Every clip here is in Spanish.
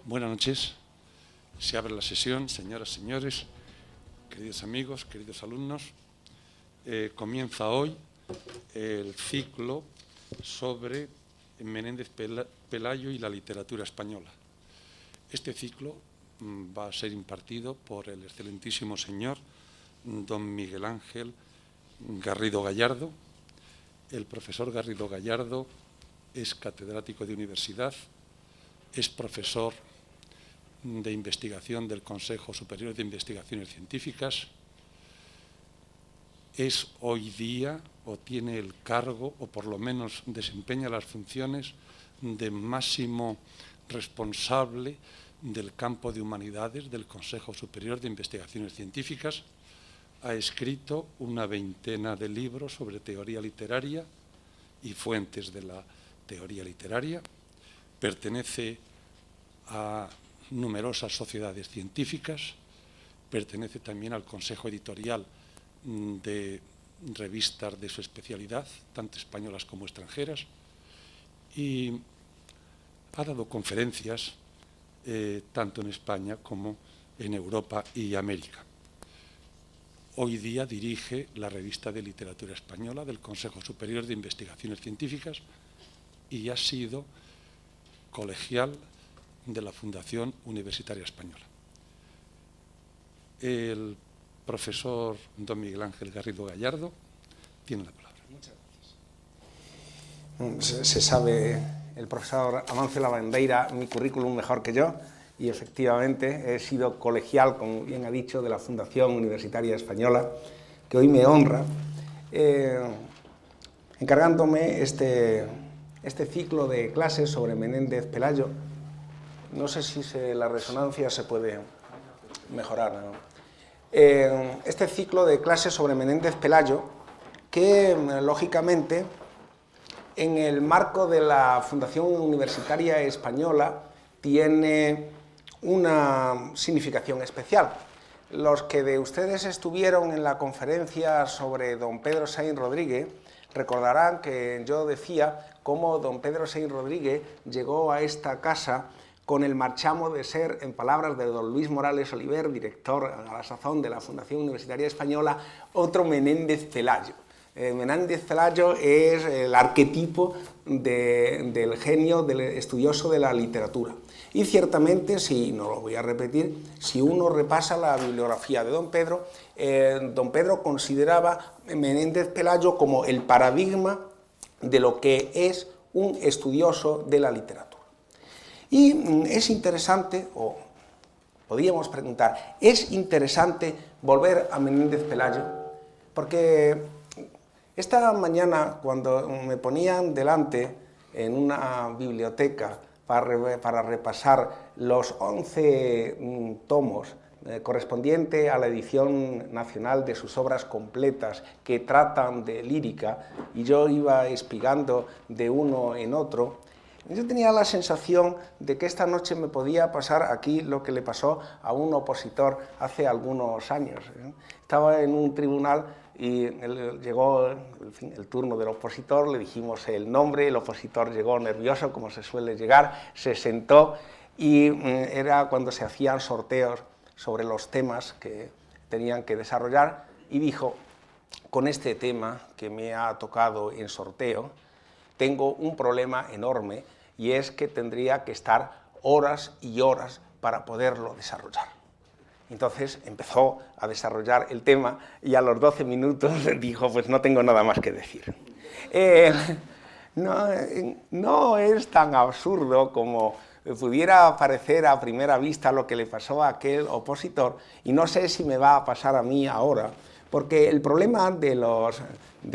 Buenas noches. Se abre la sesión, señoras, señores, queridos amigos, queridos alumnos. Comienza hoy el ciclo sobre Menéndez Pelayo y la literatura española. Este ciclo va a ser impartido por el excelentísimo señor don Miguel Ángel Garrido Gallardo. El profesor Garrido Gallardo es catedrático de universidad, es profesor de investigación del Consejo Superior de Investigaciones Científicas, es hoy día, o tiene el cargo, o por lo menos desempeña las funciones de máximo responsable del campo de humanidades del Consejo Superior de Investigaciones Científicas. Ha escrito una veintena de libros sobre teoría literaria y fuentes de la teoría literaria. Pertenece a numerosas sociedades científicas, pertenece también al consejo editorial de revistas de su especialidad, tanto españolas como extranjeras, y ha dado conferencias tanto en España como en Europa y América. Hoy día dirige la revista de literatura española del Consejo Superior de Investigaciones Científicas y ha sido colegial de la Fundación Universitaria Española. El profesor don Miguel Ángel Garrido Gallardo tiene la palabra. Muchas gracias. Se sabe el profesor Amancio Lavandeira mi currículum mejor que yo y efectivamente he sido colegial, como bien ha dicho, de la Fundación Universitaria Española, que hoy me honra, encargándome este ciclo de clases sobre Menéndez Pelayo. No sé si la resonancia se puede mejorar, ¿no? Este ciclo de clases sobre Menéndez Pelayo, que lógicamente en el marco de la Fundación Universitaria Española tiene una significación especial. Los que de ustedes estuvieron en la conferencia sobre don Pedro Sainz Rodríguez recordarán que yo decía cómo don Pedro Sainz Rodríguez llegó a esta casa con el marchamo de ser, en palabras de don Luis Morales Oliver, director a la sazón de la Fundación Universitaria Española, otro Menéndez Pelayo. Menéndez Pelayo es el arquetipo del genio, del estudioso de la literatura. Y ciertamente, si no lo voy a repetir, si uno repasa la bibliografía de don Pedro consideraba a Menéndez Pelayo como el paradigma de lo que es un estudioso de la literatura. Y es interesante, o podríamos preguntar, ¿es interesante volver a Menéndez Pelayo? Porque esta mañana, cuando me ponían delante en una biblioteca para repasar los 11 tomos correspondiente a la edición nacional de sus obras completas que tratan de lírica, y yo iba espigando de uno en otro, yo tenía la sensación de que esta noche me podía pasar aquí lo que le pasó a un opositor hace algunos años. Estaba en un tribunal y llegó el turno del opositor, le dijimos el nombre, el opositor llegó nervioso, como se suele llegar, se sentó y era cuando se hacían sorteos sobre los temas que tenían que desarrollar y dijo, con este tema que me ha tocado en sorteo, tengo un problema enorme y es que tendría que estar horas y horas para poderlo desarrollar. Entonces empezó a desarrollar el tema y a los 12 minutos dijo, pues no tengo nada más que decir. No es tan absurdo como pudiera parecer a primera vista lo que le pasó a aquel opositor, y no sé si me va a pasar a mí ahora, porque el problema de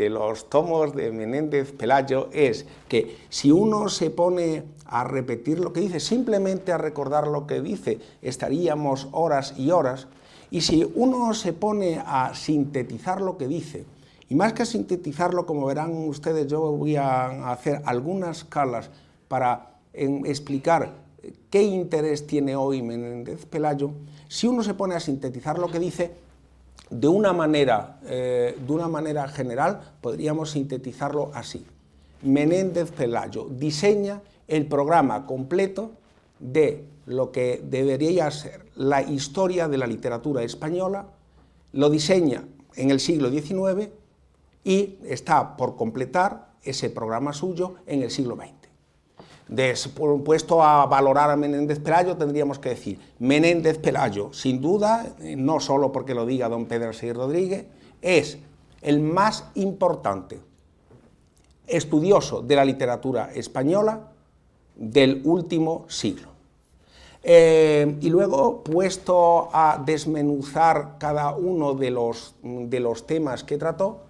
los tomos de Menéndez Pelayo es que si uno se pone a repetir lo que dice, simplemente a recordar lo que dice, estaríamos horas y horas, y si uno se pone a sintetizar lo que dice, y más que a sintetizarlo, como verán ustedes, yo voy a hacer algunas escalas para explicar qué interés tiene hoy Menéndez Pelayo, si uno se pone a sintetizar lo que dice, de una manera general, podríamos sintetizarlo así. Menéndez Pelayo diseña el programa completo de lo que debería ser la historia de la literatura española, lo diseña en el siglo XIX y está por completar ese programa suyo en el siglo XX. Puesto a valorar a Menéndez Pelayo, tendríamos que decir, Menéndez Pelayo, sin duda, no solo porque lo diga don Pedro Seguí Rodríguez, es el más importante estudioso de la literatura española del último siglo. Y luego, puesto a desmenuzar cada uno de los temas que trató,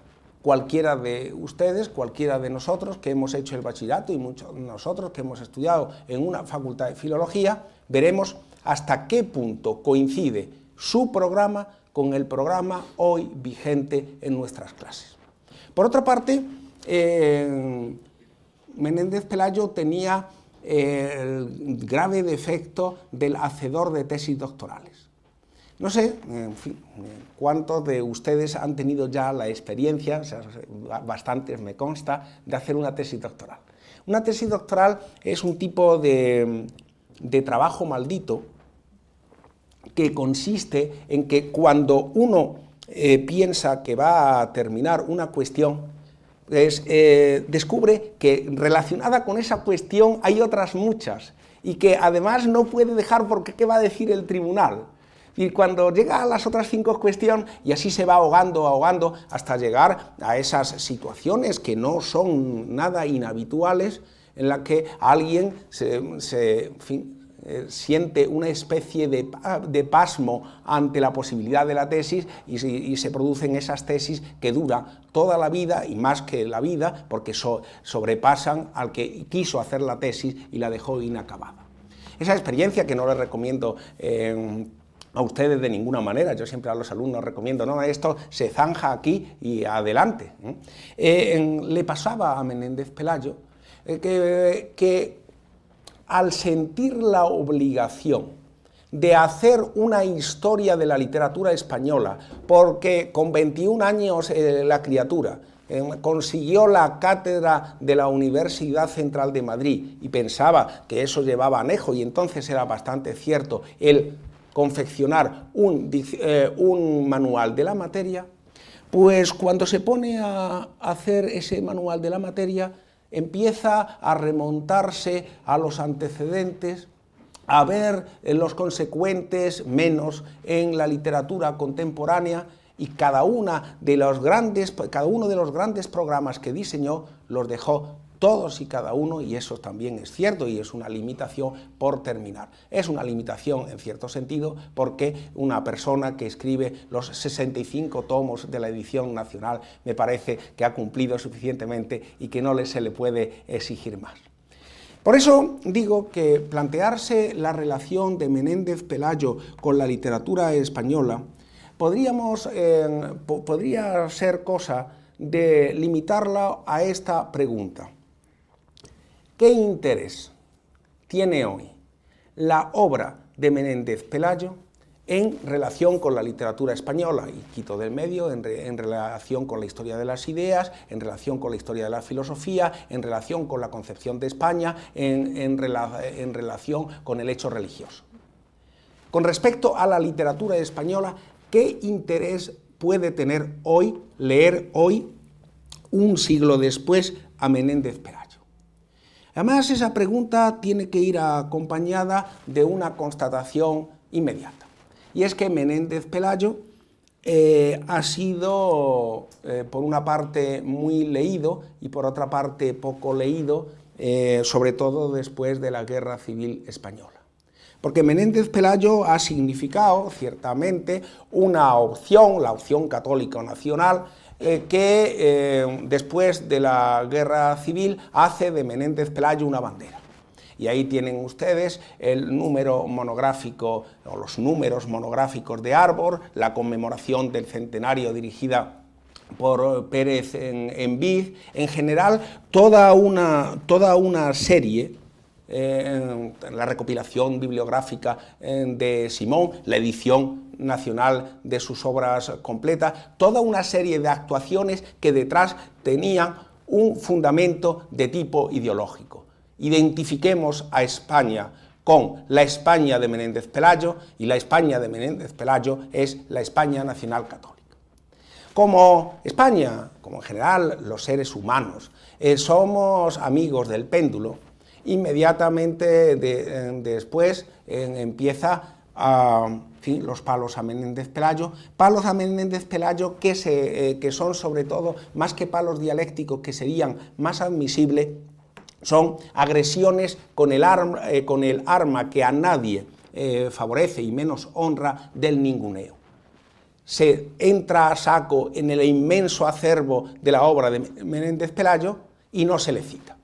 cualquiera de ustedes, cualquiera de nosotros que hemos hecho el bachillerato y muchos de nosotros que hemos estudiado en una facultad de filología, veremos hasta qué punto coincide su programa con el programa hoy vigente en nuestras clases. Por otra parte, Menéndez Pelayo tenía el grave defecto del hacedor de tesis doctorales. No sé, en fin, cuántos de ustedes han tenido ya la experiencia, o sea, bastantes me consta, de hacer una tesis doctoral. Una tesis doctoral es un tipo de trabajo maldito que consiste en que cuando uno piensa que va a terminar una cuestión, descubre que relacionada con esa cuestión hay otras muchas y que además no puede dejar porque qué va a decir el tribunal. Y cuando llega a las otras 5 cuestiones, y así se va ahogando, hasta llegar a esas situaciones que no son nada inhabituales, en las que alguien siente una especie de pasmo ante la posibilidad de la tesis y se producen esas tesis que duran toda la vida y más que la vida, porque sobrepasan al que quiso hacer la tesis y la dejó inacabada. Esa experiencia que no les recomiendo a ustedes de ninguna manera, yo siempre a los alumnos recomiendo, no, esto se zanja aquí y adelante. Le pasaba a Menéndez Pelayo que al sentir la obligación de hacer una historia de la literatura española, porque con 21 años la criatura consiguió la cátedra de la Universidad Central de Madrid y pensaba que eso llevaba anejo y entonces era bastante cierto el confeccionar un manual de la materia, pues cuando se pone a hacer ese manual de la materia empieza a remontarse a los antecedentes, a ver los consecuentes menos en la literatura contemporánea y cada uno de los grandes programas que diseñó los dejó todos y cada uno, y eso también es cierto y es una limitación por terminar. Es una limitación en cierto sentido porque una persona que escribe los 65 tomos de la edición nacional me parece que ha cumplido suficientemente y que no se le puede exigir más. Por eso digo que plantearse la relación de Menéndez Pelayo con la literatura española podría ser cosa de limitarla a esta pregunta. ¿Qué interés tiene hoy la obra de Menéndez Pelayo en relación con la literatura española? Y quito del medio en relación con la historia de las ideas, en relación con la historia de la filosofía, en relación con la concepción de España, en relación con el hecho religioso. Con respecto a la literatura española, ¿qué interés puede tener hoy, leer hoy, un siglo después, a Menéndez Pelayo? Además, esa pregunta tiene que ir acompañada de una constatación inmediata, y es que Menéndez Pelayo ha sido, por una parte, muy leído y por otra parte, poco leído, sobre todo después de la Guerra Civil Española. Porque Menéndez Pelayo ha significado, ciertamente, una opción, la opción católica nacional, que después de la Guerra Civil hace de Menéndez Pelayo una bandera. Y ahí tienen ustedes el número monográfico, o los números monográficos de Arbor, la conmemoración del centenario dirigida por Pérez en Viz, en general toda una serie, la recopilación bibliográfica de Simón, la edición nacional de sus obras completas, toda una serie de actuaciones que detrás tenían un fundamento de tipo ideológico. Identifiquemos a España con la España de Menéndez Pelayo, y la España de Menéndez Pelayo es la España nacional católica. Como España, como en general los seres humanos, somos amigos del péndulo, inmediatamente después empieza los palos a Menéndez Pelayo que son sobre todo, más que palos dialécticos que serían más admisibles, son agresiones con el arma que a nadie favorece y menos honra, del ninguneo. Se entra a saco en el inmenso acervo de la obra de Menéndez Pelayo y no se le cita.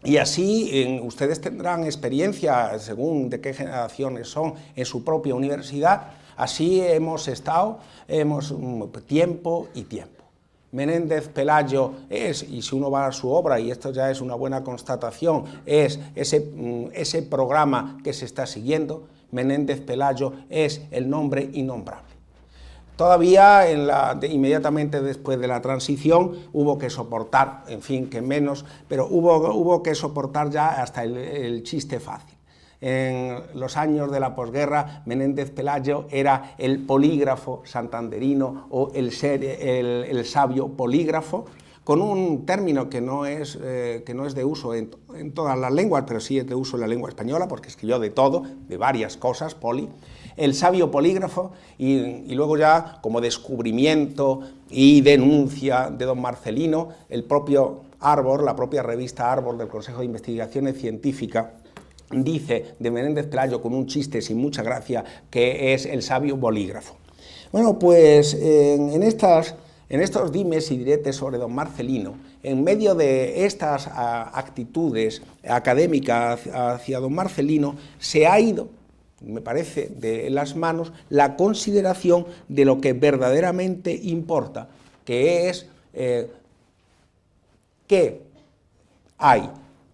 Y así ustedes tendrán experiencia, según de qué generaciones son, en su propia universidad. Así hemos estado, tiempo y tiempo. Menéndez Pelayo es, y si uno va a su obra, y esto ya es una buena constatación, es ese programa que se está siguiendo. Menéndez Pelayo es el nombre innombrable. Todavía, inmediatamente después de la transición, hubo que soportar, en fin, que menos, pero hubo que soportar ya hasta el chiste fácil. En los años de la posguerra, Menéndez Pelayo era el polígrafo santanderino o el sabio polígrafo, con un término que no es de uso en todas las lenguas, pero sí es de uso en la lengua española, porque escribió de todo, de varias cosas, el sabio polígrafo, y luego ya como descubrimiento y denuncia de don Marcelino, el propio Arbor, la propia revista Arbor del Consejo de Investigaciones Científicas, dice de Menéndez Pelayo con un chiste sin mucha gracia que es el sabio bolígrafo. Bueno, pues en estos dimes y diretes sobre don Marcelino, en medio de estas actitudes académicas hacia don Marcelino, se ha ido, me parece, de las manos la consideración de lo que verdaderamente importa, que es qué hay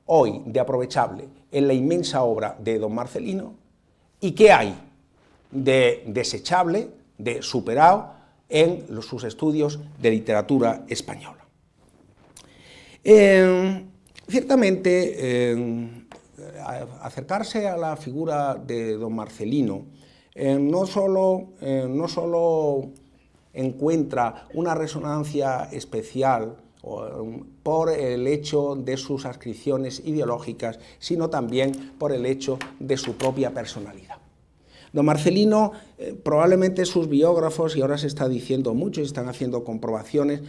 hoy de aprovechable en la inmensa obra de don Marcelino y qué hay de desechable, de superado en sus estudios de literatura española. Ciertamente, acercarse a la figura de don Marcelino no solo encuentra una resonancia especial por el hecho de sus adscripciones ideológicas, sino también por el hecho de su propia personalidad. Don Marcelino, probablemente sus biógrafos, y ahora se está diciendo mucho y están haciendo comprobaciones,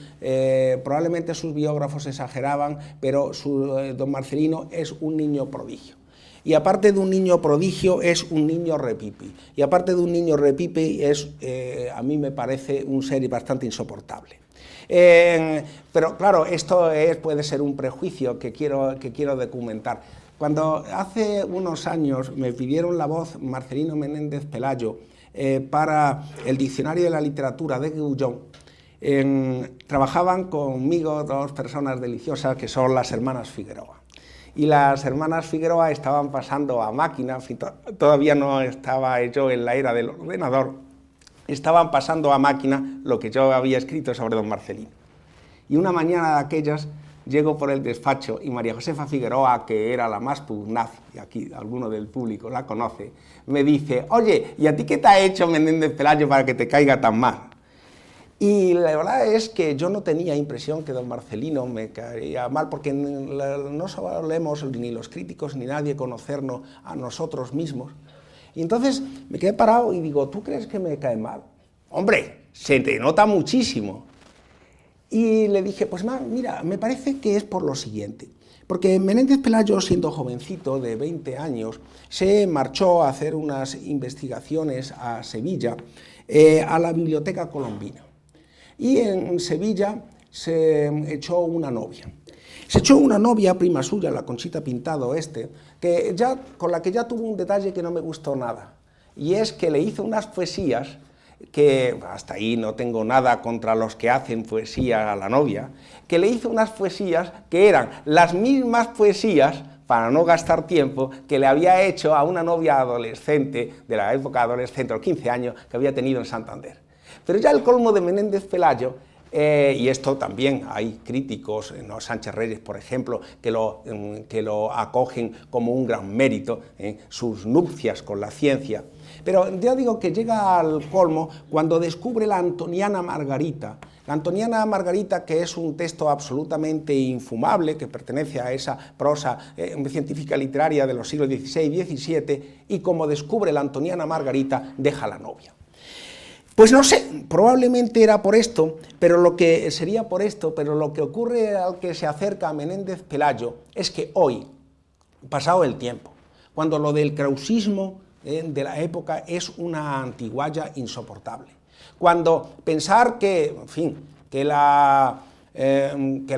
probablemente sus biógrafos exageraban, pero don Marcelino es un niño prodigio. Y aparte de un niño prodigio, es un niño repipi. Y aparte de un niño repipi, a mí me parece un ser bastante insoportable. Pero claro, esto puede ser un prejuicio que quiero documentar. Cuando hace unos años me pidieron la voz Marcelino Menéndez Pelayo para el Diccionario de la Literatura de Gullón, trabajaban conmigo dos personas deliciosas que son las hermanas Figueroa. Y las hermanas Figueroa estaban pasando a máquina, todavía no estaba yo en la era del ordenador, estaban pasando a máquina lo que yo había escrito sobre don Marcelino. Y una mañana de aquellas llego por el despacho y María Josefa Figueroa, que era la más pugnaz, y aquí alguno del público la conoce, me dice: oye, ¿y a ti qué te ha hecho Menéndez Pelayo para que te caiga tan mal? Y la verdad es que yo no tenía impresión que don Marcelino me caía mal, porque no solemos ni los críticos ni nadie conocernos a nosotros mismos. Y entonces me quedé parado y digo: ¿tú crees que me cae mal? Hombre, se te nota muchísimo. Y le dije: pues mira, me parece que es por lo siguiente. Porque Menéndez Pelayo, siendo jovencito de 20 años, se marchó a hacer unas investigaciones a Sevilla, a la Biblioteca Colombina. Y en Sevilla se echó una novia. Se echó una novia, prima suya, la Conchita Pintado con la que ya tuvo un detalle que no me gustó nada. Y es que le hizo unas poesías que, hasta ahí no tengo nada contra los que hacen poesía a la novia, que le hizo unas poesías que eran las mismas poesías, para no gastar tiempo, que le había hecho a una novia adolescente, de la época adolescente, a los 15 años, que había tenido en Santander. Pero ya el colmo de Menéndez Pelayo Y esto también hay críticos, ¿no? Sánchez Reyes, por ejemplo, que lo acogen como un gran mérito, sus nupcias con la ciencia. Pero yo digo que llega al colmo cuando descubre la Antoniana Margarita. La Antoniana Margarita, que es un texto absolutamente infumable, que pertenece a esa prosa científica literaria de los siglos XVI y XVII, y como descubre la Antoniana Margarita, deja a la novia. Pues no sé, probablemente era por esto, pero lo que ocurre al que se acerca a Menéndez Pelayo es que hoy, pasado el tiempo, cuando lo del krausismo de la época es una antigualla insoportable, cuando pensar que, en fin, que la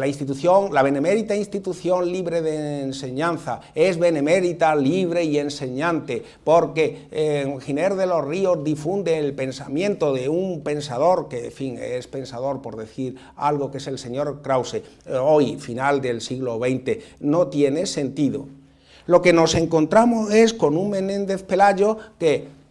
institución, la benemérita institución libre de enseñanza es benemérita, libre y enseñante, porque Giner de los Ríos difunde el pensamiento de un pensador, que en fin es pensador por decir algo, que es el señor Krause, hoy, final del siglo XX, no tiene sentido. Lo que nos encontramos es con un Menéndez Pelayo que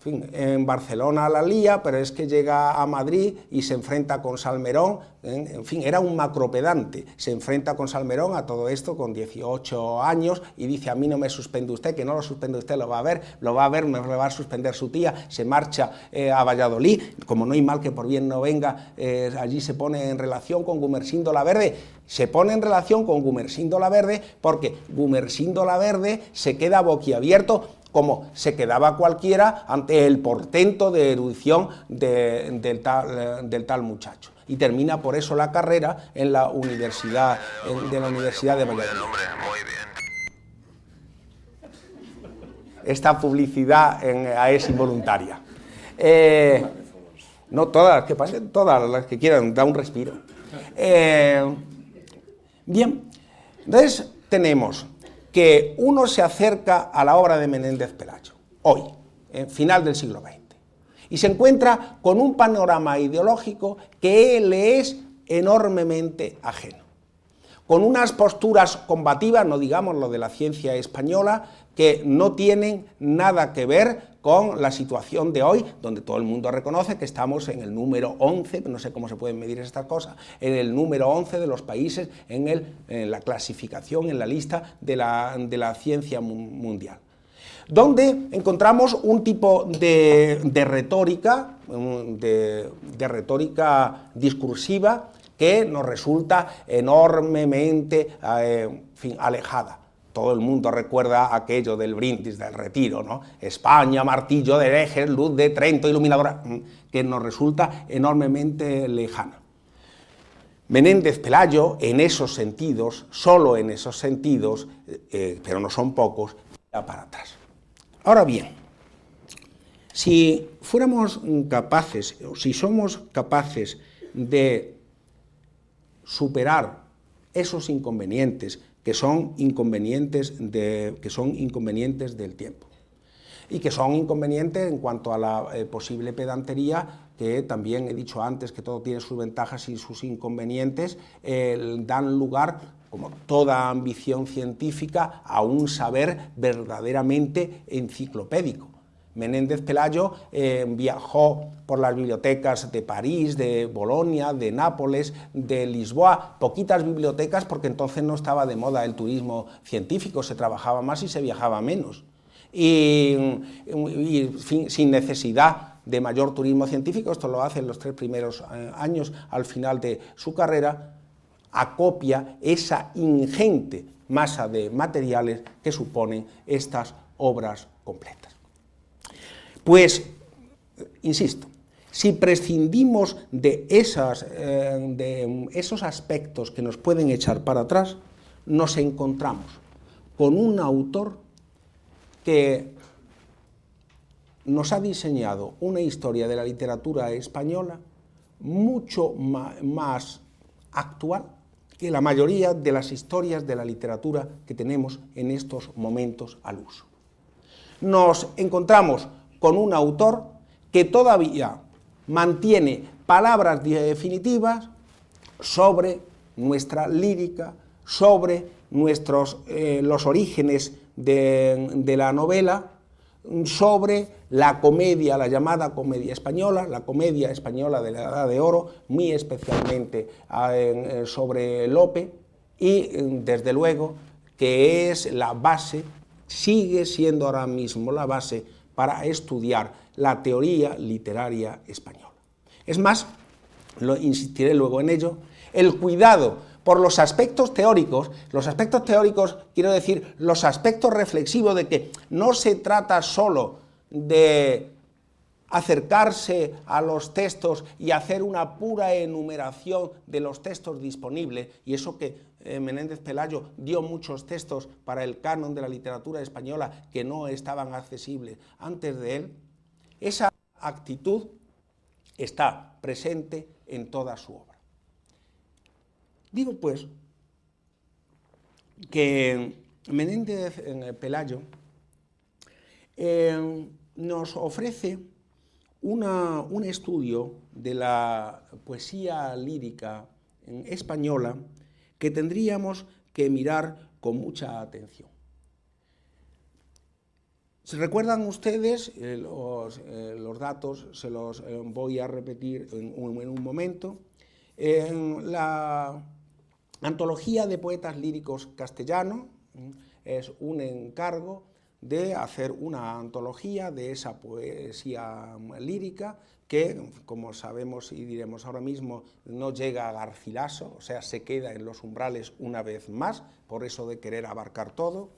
en Barcelona la lía, pero es que llega a Madrid y se enfrenta con Salmerón, en fin, era un macropedante, se enfrenta con Salmerón a todo esto con 18 años y dice: a mí no me suspende usted, que no lo suspende usted, lo va a ver, me va a suspender su tía, se marcha a Valladolid, como no hay mal que por bien no venga, allí se pone en relación con Gumersindo la Verde, porque Gumersindo la Verde se queda boquiabierto, como se quedaba cualquiera ante el portento de erudición del tal muchacho. Y termina por eso la carrera en la Universidad de Valladolid. Esta publicidad es involuntaria. No todas, que pasen todas las que quieran, da un respiro. Bien, entonces tenemos que uno se acerca a la obra de Menéndez Pelayo, hoy, final del siglo XX, y se encuentra con un panorama ideológico que le es enormemente ajeno, con unas posturas combativas, no digamos lo de la ciencia española, que no tienen nada que ver con la situación de hoy, donde todo el mundo reconoce que estamos en el número 11, no sé cómo se pueden medir estas cosas, en el número 11 de los países en la clasificación, en la lista de la ciencia mundial, donde encontramos un tipo de retórica, de retórica discursiva, que nos resulta enormemente alejada. Todo el mundo recuerda aquello del brindis, del retiro, ¿no? España, martillo de herejes, luz de Trento, iluminadora, que nos resulta enormemente lejana. Menéndez Pelayo, en esos sentidos, solo en esos sentidos, pero no son pocos, tira para atrás. Ahora bien, si fuéramos capaces, o si somos capaces de superar esos inconvenientes que son inconvenientes del tiempo y que son inconvenientes en cuanto a la posible pedantería, que también he dicho antes que todo tiene sus ventajas y sus inconvenientes, dan lugar, como toda ambición científica, a un saber verdaderamente enciclopédico. Menéndez Pelayo viajó por las bibliotecas de París, de Bolonia, de Nápoles, de Lisboa, poquitas bibliotecas porque entonces no estaba de moda el turismo científico, se trabajaba más y se viajaba menos. Y sin necesidad de mayor turismo científico, esto lo hace en los 3 primeros años al final de su carrera, acopia esa ingente masa de materiales que suponen estas obras completas. Pues, insisto, si prescindimos de esos aspectos que nos pueden echar para atrás, nos encontramos con un autor que nos ha diseñado una historia de la literatura española mucho más actual que la mayoría de las historias de la literatura que tenemos en estos momentos al uso. Nos encontramos con un autor que todavía mantiene palabras definitivas sobre nuestra lírica, sobre los orígenes de la novela, sobre la comedia, la llamada comedia española, la comedia española de la Edad de Oro, muy especialmente sobre Lope, y desde luego que es la base, sigue siendo ahora mismo la base para estudiar la teoría literaria española. Es más, insistiré luego en ello, el cuidado por los aspectos teóricos, quiero decir, los aspectos reflexivos de que no se trata solo de acercarse a los textos y hacer una pura enumeración de los textos disponibles, y eso que Menéndez Pelayo dio muchos textos para el canon de la literatura española que no estaban accesibles antes de él, esa actitud está presente en toda su obra. Digo, pues, que Menéndez Pelayo nos ofrece un estudio de la poesía lírica española que tendríamos que mirar con mucha atención. ¿Se recuerdan ustedes? Los datos se los voy a repetir en un momento. La Antología de Poetas Líricos Castellanos es un encargo de hacer una antología de esa poesía lírica que, como sabemos y diremos ahora mismo, no llega a Garcilaso, o sea, se queda en los umbrales una vez más, por eso de querer abarcar todo,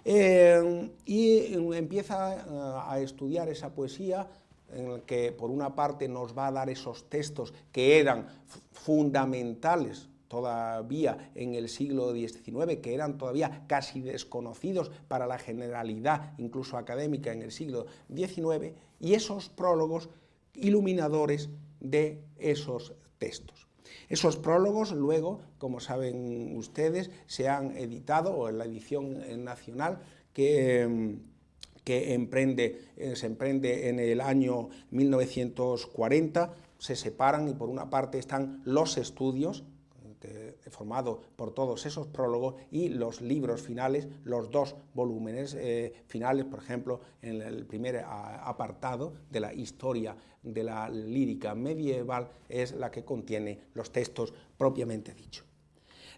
y empieza a estudiar esa poesía en el que por una parte nos va a dar esos textos que eran fundamentales todavía en el siglo XIX, que eran todavía casi desconocidos para la generalidad, incluso académica, en el siglo XIX, y esos prólogos iluminadores de esos textos. Esos prólogos luego, como saben ustedes, se han editado, o en la edición nacional que se emprende en el año 1940, se separan y por una parte están los estudios, formado por todos esos prólogos, y los libros finales, los dos volúmenes finales, por ejemplo, en el primer apartado de la historia de la lírica medieval, es la que contiene los textos propiamente dichos.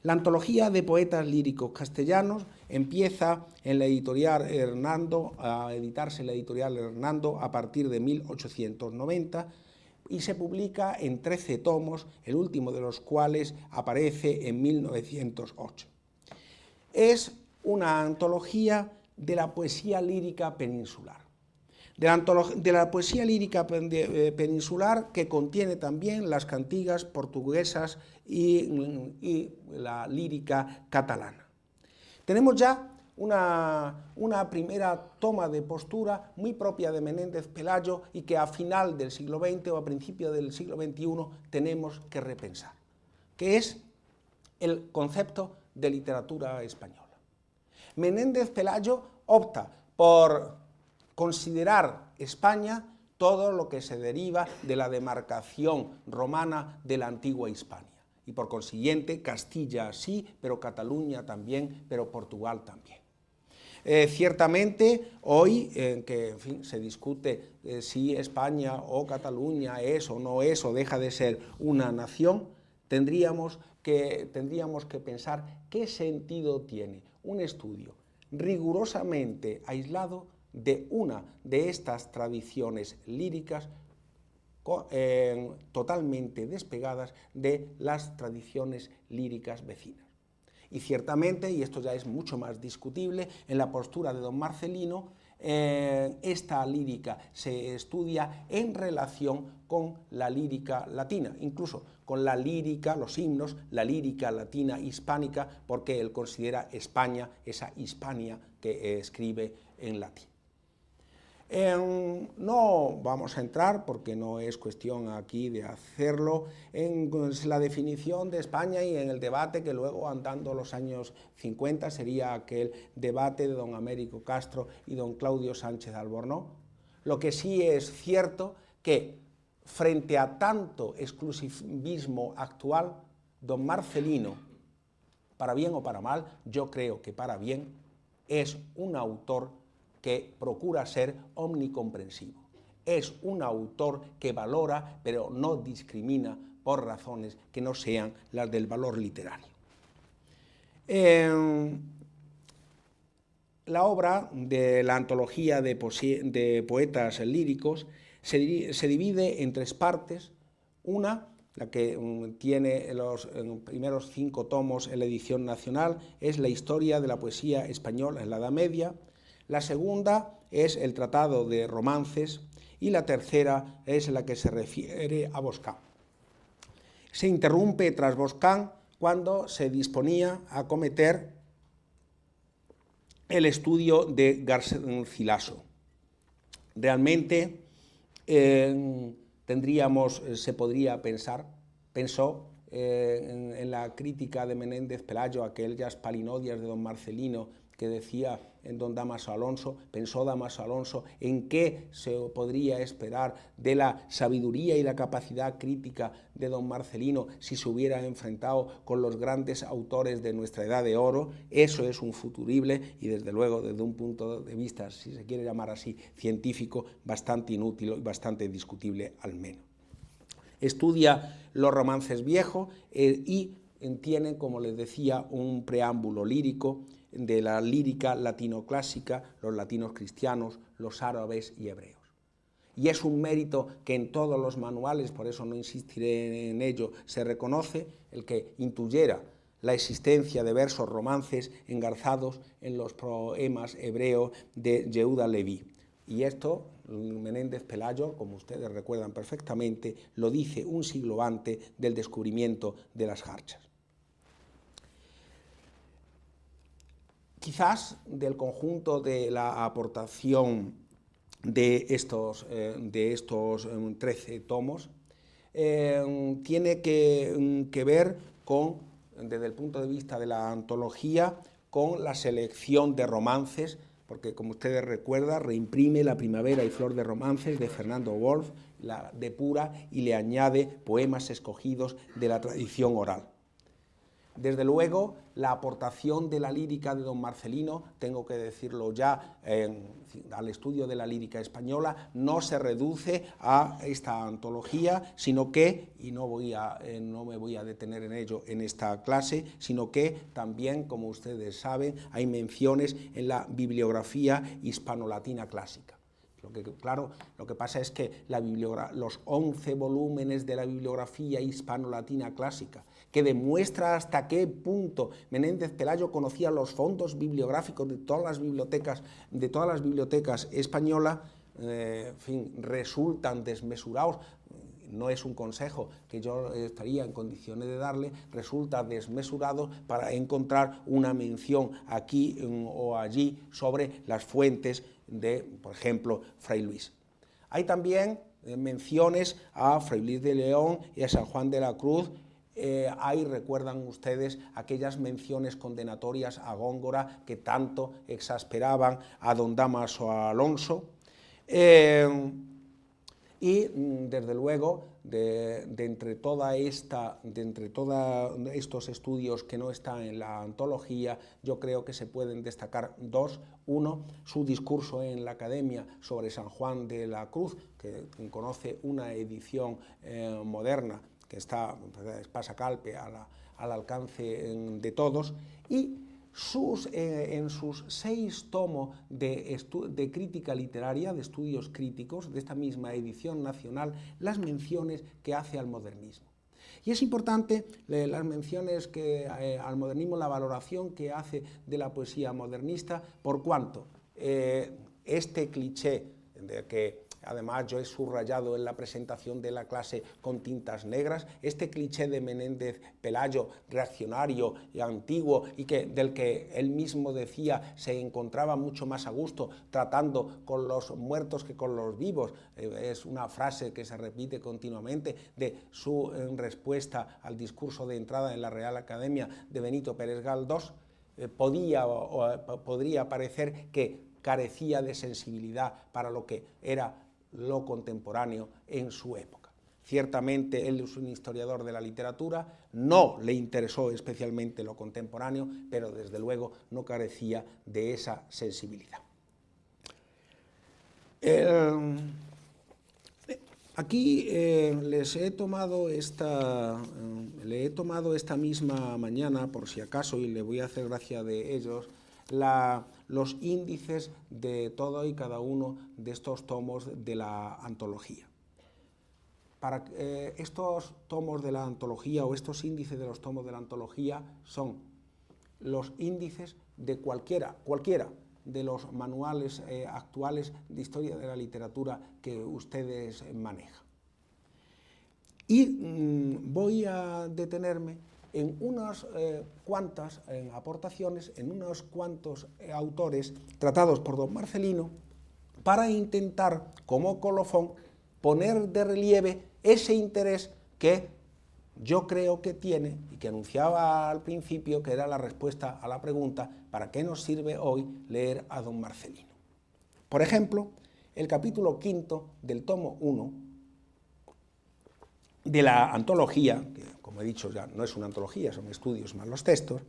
La Antología de Poetas Líricos Castellanos empieza en la editorial Hernando, a editarse en la editorial Hernando a partir de 1890, y se publica en 13 tomos, el último de los cuales aparece en 1908. Es una antología de la poesía lírica peninsular. De la poesía lírica peninsular que contiene también las cantigas portuguesas y la lírica catalana. Tenemos ya una primera toma de postura muy propia de Menéndez Pelayo y que a final del siglo XX o a principio del siglo XXI tenemos que repensar, que es el concepto de literatura española. Menéndez Pelayo opta por considerar España todo lo que se deriva de la demarcación romana de la antigua Hispania. Y por consiguiente, Castilla sí, pero Cataluña también, pero Portugal también. Ciertamente, hoy, que en fin, se discute si España o Cataluña es o no es o deja de ser una nación, tendríamos que pensar qué sentido tiene un estudio rigurosamente aislado de una de estas tradiciones líricas totalmente despegadas de las tradiciones líricas vecinas. Y ciertamente, y esto ya es mucho más discutible, en la postura de don Marcelino, esta lírica se estudia en relación con la lírica latina, incluso con la lírica, los himnos, la lírica latina hispánica, porque él considera España esa Hispania que escribe en latín. No vamos a entrar, porque no es cuestión aquí de hacerlo, en la definición de España y en el debate que luego, andando los años 50, sería aquel debate de don Américo Castro y don Claudio Sánchez Albornoz. Lo que sí es cierto que, frente a tanto exclusivismo actual, don Marcelino, para bien o para mal, yo creo que para bien, es un autor que procura ser omnicomprensivo. Es un autor que valora, pero no discrimina por razones que no sean las del valor literario. La obra de la antología de poetas líricos se divide en tres partes. Una, la que tiene los primeros 5 tomos en la edición nacional, es la historia de la poesía española en la Edad Media. La segunda es el tratado de romances y la tercera es la que se refiere a Boscán. Se interrumpe tras Boscán cuando se disponía a acometer el estudio de Garcilaso. Realmente se podría pensó en la crítica de Menéndez Pelayo, aquellas palinodias de don Marcelino que decía en don Dámaso Alonso, pensó Dámaso Alonso en qué se podría esperar de la sabiduría y la capacidad crítica de don Marcelino si se hubiera enfrentado con los grandes autores de nuestra edad de oro. Eso es un futurible y desde luego desde un punto de vista, si se quiere llamar así, científico, bastante inútil y bastante discutible al menos. Estudia los romances viejos y tiene, como les decía, un preámbulo lírico de la lírica latinoclásica, los latinos cristianos, los árabes y hebreos. Y es un mérito que en todos los manuales, por eso no insistiré en ello, se reconoce el que intuyera la existencia de versos romances engarzados en los poemas hebreos de Yehuda Leví. Y esto Menéndez Pelayo, como ustedes recuerdan perfectamente, lo dice un siglo antes del descubrimiento de las jarchas. Quizás del conjunto de la aportación de estos 13 tomos, tiene que ver con, desde el punto de vista de la antología, con la selección de romances, porque como ustedes recuerdan, reimprime La primavera y flor de romances de Fernando Wolf, la depura y le añade poemas escogidos de la tradición oral. Desde luego, la aportación de la lírica de don Marcelino, tengo que decirlo ya, al estudio de la lírica española, no se reduce a esta antología, sino que, y no me voy a detener en ello en esta clase, sino que también, como ustedes saben, hay menciones en la bibliografía hispano-latina clásica. Claro, lo que pasa es que los 11 volúmenes de la bibliografía hispano-latina clásica, que demuestra hasta qué punto Menéndez Pelayo conocía los fondos bibliográficos de todas las bibliotecas españolas, resultan desmesurados. No es un consejo que yo estaría en condiciones de darle, resulta desmesurado para encontrar una mención aquí o allí sobre las fuentes de, por ejemplo, Fray Luis. Hay también menciones a Fray Luis de León y a San Juan de la Cruz. Recuerdan ustedes aquellas menciones condenatorias a Góngora que tanto exasperaban a don Dámaso Alonso. Y, desde luego, de entre todos estos estudios que no están en la antología, yo creo que se pueden destacar dos. Uno, su discurso en la Academia sobre San Juan de la Cruz, que conoce una edición moderna que pasa calpe al alcance de todos, y en sus 6 tomos de crítica literaria, de estudios críticos, de esta misma edición nacional, las menciones que hace al modernismo. Y es importante las menciones al modernismo, la valoración que hace de la poesía modernista, por cuanto este cliché de que además yo he subrayado en la presentación de la clase con tintas negras, este cliché de Menéndez Pelayo, reaccionario y antiguo, y del que él mismo decía se encontraba mucho más a gusto tratando con los muertos que con los vivos, es una frase que se repite continuamente de su respuesta al discurso de entrada en la Real Academia de Benito Pérez Galdós, podría parecer que carecía de sensibilidad para lo que era lo contemporáneo en su época. Ciertamente él es un historiador de la literatura, no le interesó especialmente lo contemporáneo, pero desde luego no carecía de esa sensibilidad. Aquí le he tomado esta misma mañana, por si acaso, y le voy a hacer gracia de ellos, los índices de todo y cada uno de estos tomos de la antología. Para estos tomos de la antología o estos índices de los tomos de la antología son los índices de cualquiera de los manuales actuales de historia de la literatura que ustedes manejan. Y voy a detenerme en unas cuantas aportaciones, en unos cuantos autores tratados por don Marcelino, para intentar, como colofón, poner de relieve ese interés que yo creo que tiene, y que anunciaba al principio que era la respuesta a la pregunta ¿para qué nos sirve hoy leer a don Marcelino? Por ejemplo, el capítulo 5 del tomo 1 de la antología, que como he dicho ya no es una antología, son estudios más los textos,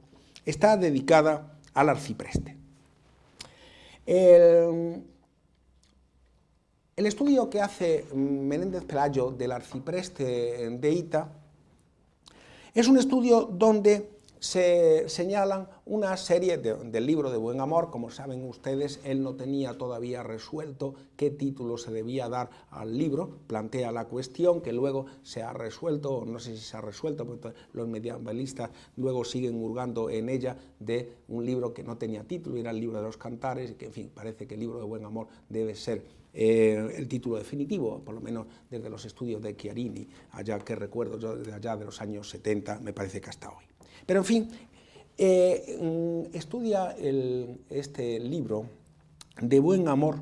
está dedicada al arcipreste. El estudio que hace Menéndez Pelayo del arcipreste de Hita es un estudio donde se señalan una serie del libro de Buen Amor. Como saben ustedes, él no tenía todavía resuelto qué título se debía dar al libro, plantea la cuestión que luego se ha resuelto, no sé si se ha resuelto, porque los medievalistas luego siguen hurgando en ella, de un libro que no tenía título, era el libro de los Cantares, y que en fin, parece que el libro de Buen Amor debe ser el título definitivo, por lo menos desde los estudios de Chiarini, allá que recuerdo yo, desde allá de los años 70, me parece que hasta hoy. Pero en fin, estudia este libro de Buen Amor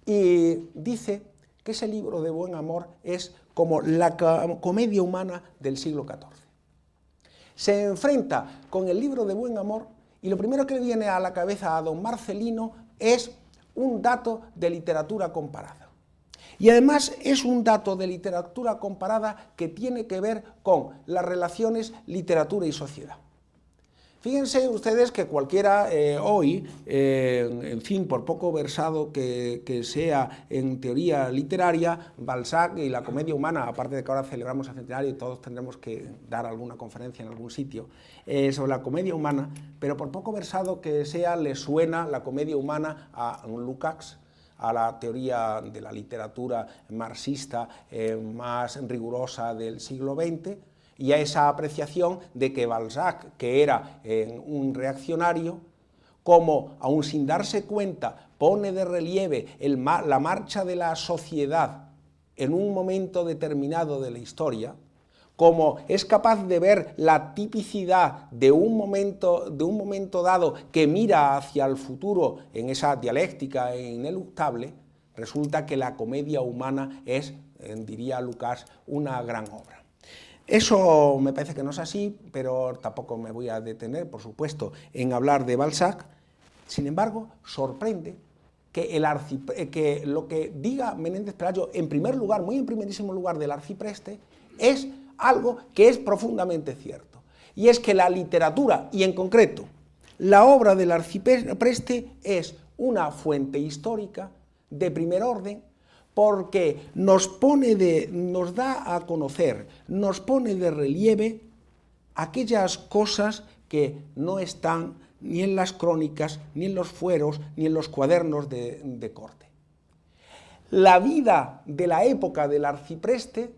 y dice que ese libro de Buen Amor es como la comedia humana del siglo XIV. Se enfrenta con el libro de Buen Amor y lo primero que le viene a la cabeza a don Marcelino es un dato de literatura comparada. Y además es un dato de literatura comparada que tiene que ver con las relaciones literatura y sociedad. Fíjense ustedes que cualquiera hoy, en fin, por poco versado que sea en teoría literaria, Balzac y la comedia humana, aparte de que ahora celebramos el centenario y todos tendremos que dar alguna conferencia en algún sitio sobre la comedia humana, pero por poco versado que sea, le suena la comedia humana a Lukács, a la teoría de la literatura marxista más rigurosa del siglo XX, y a esa apreciación de que Balzac, que era un reaccionario, como, aun sin darse cuenta, pone de relieve la marcha de la sociedad en un momento determinado de la historia, como es capaz de ver la tipicidad de un momento dado que mira hacia el futuro en esa dialéctica ineluctable, resulta que la comedia humana es, diría Lukács, una gran obra. Eso me parece que no es así, pero tampoco me voy a detener, por supuesto, en hablar de Balzac. Sin embargo, sorprende que lo que diga Menéndez Pelayo, en primer lugar, muy en primerísimo lugar, del arcipreste, es algo que es profundamente cierto. Y es que la literatura, y en concreto la obra del arcipreste, es una fuente histórica de primer orden, porque nos da a conocer, nos pone de relieve aquellas cosas que no están ni en las crónicas, ni en los fueros, ni en los cuadernos de corte. La vida de la época del arcipreste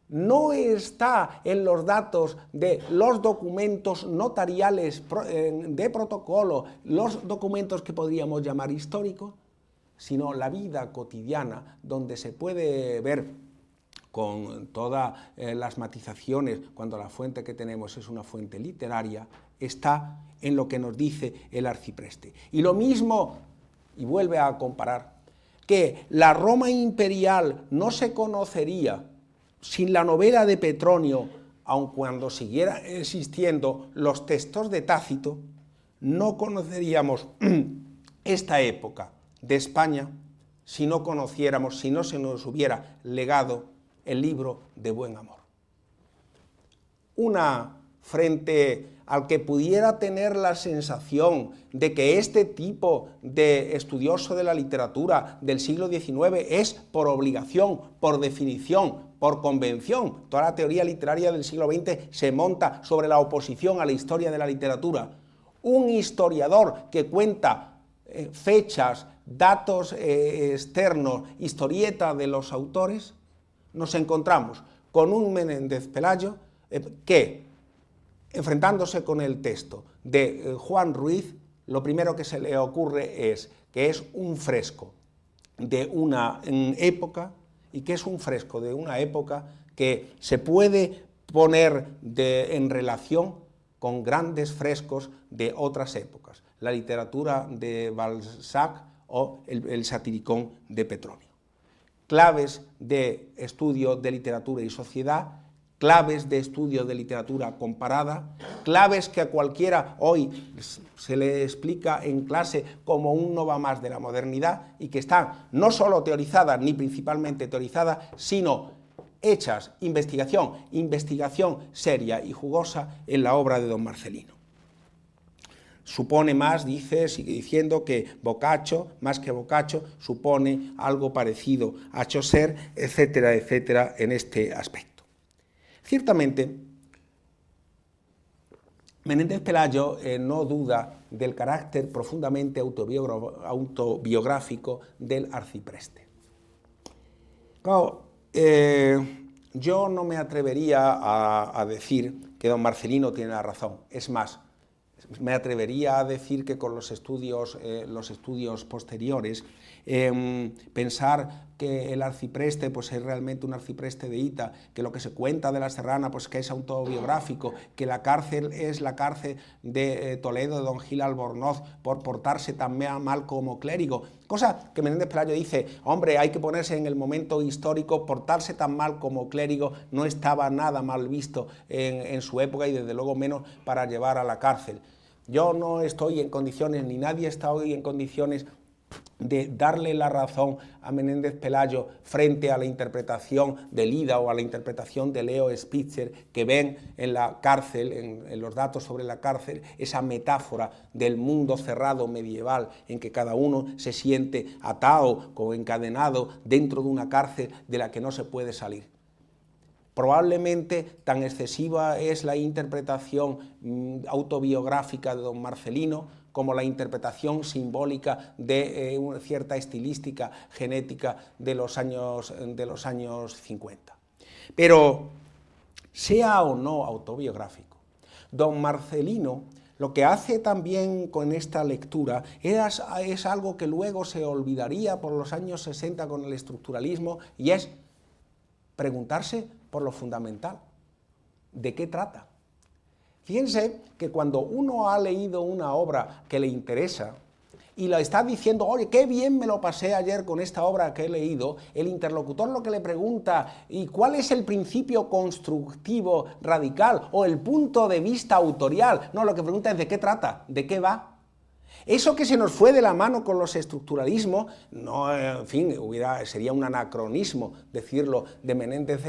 no está en los datos de los documentos notariales de protocolo, los documentos que podríamos llamar históricos, sino la vida cotidiana, donde se puede ver con todas las matizaciones, cuando la fuente que tenemos es una fuente literaria, está en lo que nos dice el arcipreste. Y lo mismo, y vuelve a comparar, que la Roma imperial no se conocería sin la novela de Petronio, aun cuando siguieran existiendo los textos de Tácito, no conoceríamos esta época de España si no conociéramos, si no se nos hubiera legado el libro de Buen Amor. Frente al que pudiera tener la sensación de que este tipo de estudioso de la literatura del siglo XIX es por obligación, por definición, por convención. Toda la teoría literaria del siglo XX se monta sobre la oposición a la historia de la literatura. Un historiador que cuenta fechas, datos externos, historieta de los autores, nos encontramos con un Menéndez Pelayo que, enfrentándose con el texto de Juan Ruiz, lo primero que se le ocurre es que es un fresco de una época, y que es un fresco de una época que se puede poner en relación con grandes frescos de otras épocas, la literatura de Balzac o el satiricón de Petronio. Claves de estudio de literatura y sociedad, claves de estudio de literatura comparada, claves que a cualquiera hoy se le explica en clase como un no va más de la modernidad y que están no solo teorizadas ni principalmente teorizadas, sino hechas, investigación seria y jugosa en la obra de don Marcelino. Supone más, sigue diciendo que Boccaccio, más que Boccaccio, supone algo parecido a Chaucer, etcétera, etcétera, en este aspecto. Ciertamente, Menéndez Pelayo no duda del carácter profundamente autobiográfico del arcipreste. Claro, yo no me atrevería a decir que don Marcelino tiene la razón, es más, me atrevería a decir que con los estudios posteriores, pensar que el arcipreste pues, es realmente un arcipreste de Hita, que lo que se cuenta de la Serrana pues, que es autobiográfico, que la cárcel es la cárcel de Toledo de don Gil Albornoz por portarse tan mal como clérigo, cosa que Menéndez Pelayo dice, hombre, hay que ponerse en el momento histórico, portarse tan mal como clérigo no estaba nada mal visto en su época y desde luego menos para llevar a la cárcel. Yo no estoy en condiciones, ni nadie está hoy en condiciones de darle la razón a Menéndez Pelayo frente a la interpretación de Lida o a la interpretación de Leo Spitzer, que ven en la cárcel, en los datos sobre la cárcel, esa metáfora del mundo cerrado medieval en que cada uno se siente atado o encadenado dentro de una cárcel de la que no se puede salir. Probablemente tan excesiva es la interpretación autobiográfica de don Marcelino como la interpretación simbólica de una cierta estilística genética de los años 50. Pero, sea o no autobiográfico, don Marcelino lo que hace también con esta lectura es algo que luego se olvidaría por los años 60 con el estructuralismo, y es preguntarse por lo fundamental. ¿De qué trata? Fíjense que cuando uno ha leído una obra que le interesa y la está diciendo, oye, qué bien me lo pasé ayer con esta obra que he leído, el interlocutor lo que le pregunta, ¿y cuál es el principio constructivo radical o el punto de vista autorial? No, lo que pregunta es ¿de qué trata? ¿De qué va? Eso que se nos fue de la mano con los estructuralismos, no, en fin, sería un anacronismo decirlo de Menéndez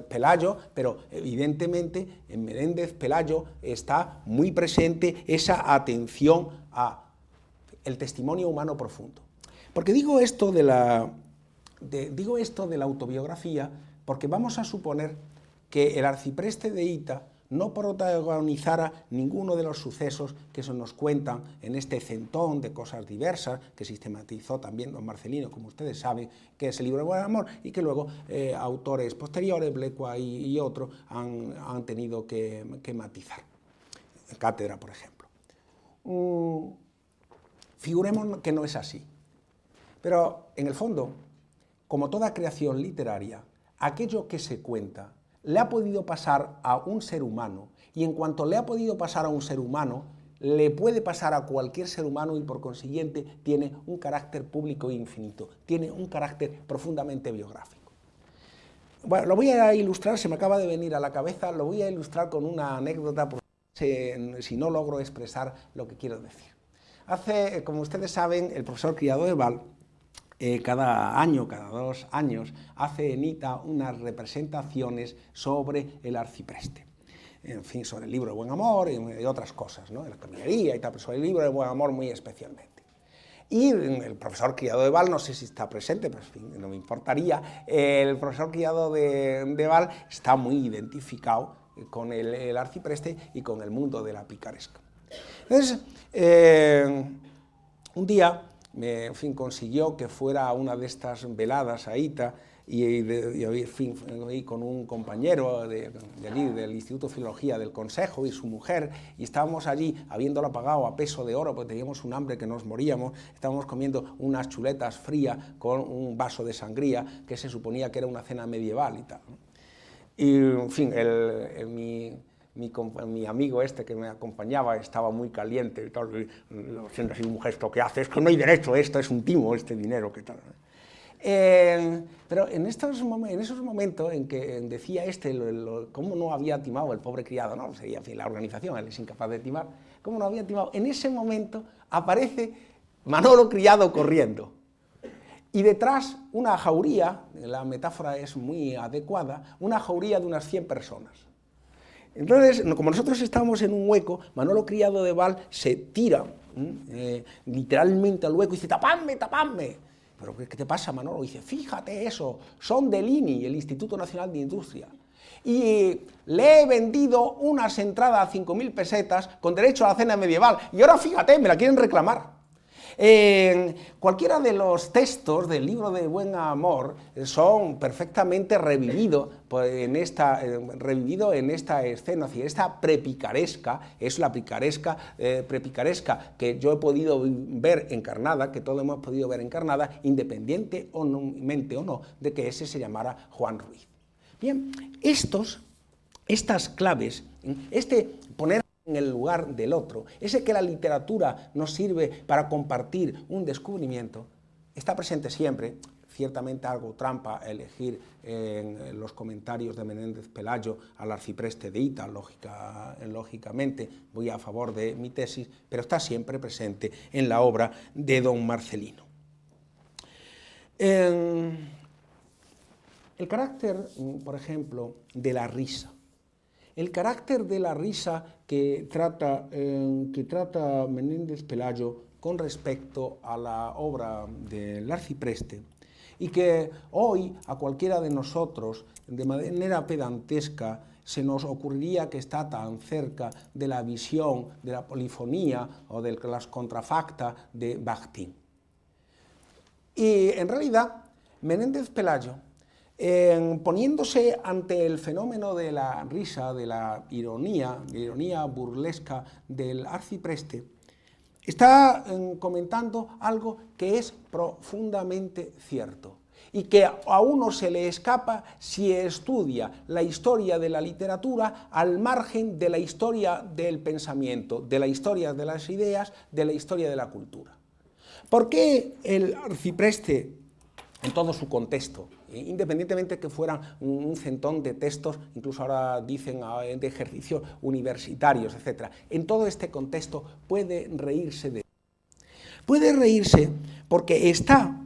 Pelayo, pero evidentemente en Menéndez Pelayo está muy presente esa atención al testimonio humano profundo. Porque digo esto de la autobiografía porque vamos a suponer que el arcipreste de Hita no protagonizara ninguno de los sucesos que se nos cuentan en este centón de cosas diversas que sistematizó también don Marcelino, como ustedes saben, que es el libro de Buen Amor, y que luego autores posteriores, Blecua y otros, han tenido que matizar. Cátedra, por ejemplo. Figuremos que no es así. Pero, en el fondo, como toda creación literaria, aquello que se cuenta le ha podido pasar a un ser humano, y en cuanto le ha podido pasar a un ser humano, le puede pasar a cualquier ser humano y por consiguiente tiene un carácter público e infinito, tiene un carácter profundamente biográfico. Bueno, lo voy a ilustrar, se me acaba de venir a la cabeza, lo voy a ilustrar con una anécdota si no logro expresar lo que quiero decir. Como ustedes saben, el profesor Criado de Val cada año, cada 2 años, hace en Hita unas representaciones sobre el arcipreste. en fin, sobre el libro de Buen Amor y otras cosas, ¿no? De la camillería y tal, pero sobre el libro de Buen Amor muy especialmente. Y el profesor Criado de Val, no sé si está presente, pero en fin, no me importaría, el profesor Criado de Val está muy identificado con el arcipreste y con el mundo de la picaresca. Entonces, un día, en fin, consiguió que fuera a una de estas veladas a Ita, y en fin, con un compañero de allí, del Instituto de Filología del Consejo y su mujer, y estábamos allí, habiéndolo pagado a peso de oro, porque teníamos un hambre que nos moríamos, estábamos comiendo unas chuletas frías con un vaso de sangría, que se suponía que era una cena medieval y tal, ¿no? Y, en fin, mi amigo este que me acompañaba estaba muy caliente y tal, haciendo así un gesto que hace, es que no hay derecho, esto es un timo, este dinero, ¿qué tal? Pero en esos momentos en que decía cómo no había timado el pobre criado, no, sería, en fin, la organización, él es incapaz de timar, cómo no había timado, en ese momento aparece Manolo Criado corriendo, y detrás una jauría, la metáfora es muy adecuada, una jauría de unas 100 personas. Entonces, como nosotros estábamos en un hueco, Manolo Criado de Val se tira literalmente al hueco y dice, tapadme, tapadme. ¿Pero qué te pasa, Manolo? Dice, fíjate eso, son del INI, el Instituto Nacional de Industria, y le he vendido unas entradas a 5.000 pesetas con derecho a la cena medieval, y ahora fíjate, me la quieren reclamar. Cualquiera de los textos del libro de Buen Amor son perfectamente revividos en esta escena, es decir, esta prepicaresca, es la prepicaresca que yo he podido ver encarnada, que todos hemos podido ver encarnada, independientemente o no de que ese se llamara Juan Ruiz. Bien, estas claves, poner en el lugar del otro, ese que la literatura nos sirve para compartir un descubrimiento, está presente siempre, ciertamente algo trampa elegir en los comentarios de Menéndez Pelayo al arcipreste de Ita, lógicamente voy a favor de mi tesis, pero está siempre presente en la obra de don Marcelino. El carácter, por ejemplo, de la risa. El carácter de la risa que trata Menéndez Pelayo con respecto a la obra del arcipreste, y que hoy a cualquiera de nosotros, de manera pedantesca, se nos ocurriría que está tan cerca de la visión de la polifonía o de las contrafacta de Bakhtin. Y en realidad, Menéndez Pelayo, poniéndose ante el fenómeno de la risa, de la ironía burlesca del arcipreste, está comentando algo que es profundamente cierto y que a uno se le escapa si estudia la historia de la literatura al margen de la historia del pensamiento, de la historia de las ideas, de la historia de la cultura. ¿Por qué el arcipreste, en todo su contexto, independientemente que fueran un centón de textos, incluso ahora dicen de ejercicios universitarios, etc., en todo este contexto puede reírse de él? Puede reírse porque está,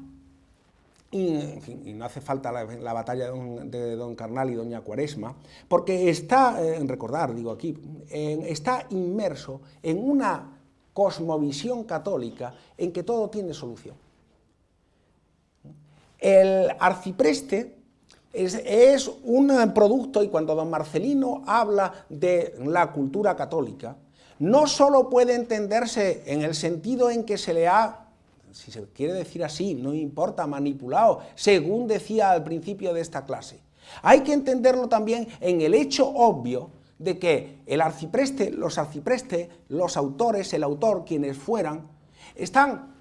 en fin, y no hace falta la batalla de don Carnal y doña Cuaresma, porque está, recordar, digo aquí, está inmerso en una cosmovisión católica en que todo tiene solución. El arcipreste es un producto, y cuando don Marcelino habla de la cultura católica, no solo puede entenderse en el sentido en que se le ha, si se quiere decir así, no importa, manipulado, según decía al principio de esta clase. Hay que entenderlo también en el hecho obvio de que el arcipreste, los arciprestes, los autores, el autor, quienes fueran, están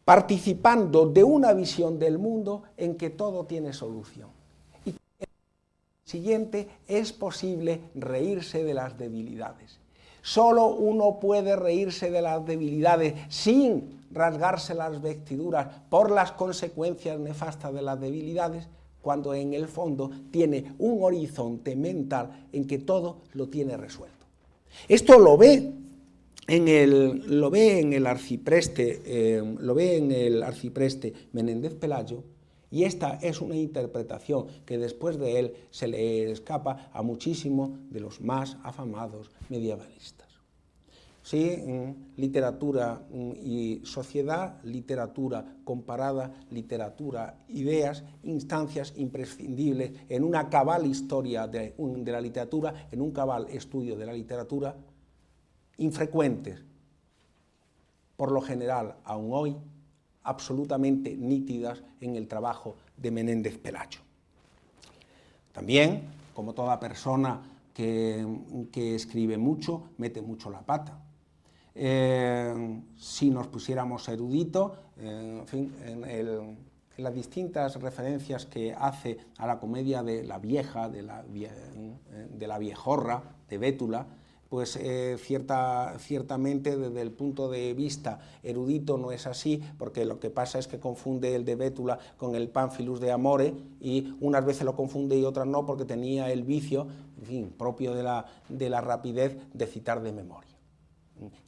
participando de una visión del mundo en que todo tiene solución. Y en el siguiente es posible reírse de las debilidades. Solo uno puede reírse de las debilidades sin rasgarse las vestiduras por las consecuencias nefastas de las debilidades, cuando en el fondo tiene un horizonte mental en que todo lo tiene resuelto. Esto lo ve en el arcipreste Menéndez Pelayo, Y esta es una interpretación que después de él se le escapa a muchísimos de los más afamados medievalistas. Sí, literatura y sociedad, literatura comparada, literatura, ideas, instancias imprescindibles en una cabal historia de la literatura, en un cabal estudio de la literatura, infrecuentes, por lo general, aún hoy, absolutamente nítidas en el trabajo de Menéndez Pelayo. También, como toda persona que escribe mucho, mete mucho la pata. Si nos pusiéramos eruditos, en fin, en las distintas referencias que hace a la comedia de la vieja, de la viejorra, de Bétula, pues ciertamente desde el punto de vista erudito no es así, porque lo que pasa es que confunde el de Bétula con el Pánfilus de Amore, y unas veces lo confunde y otras no, porque tenía el vicio, en fin, propio de la rapidez de citar de memoria.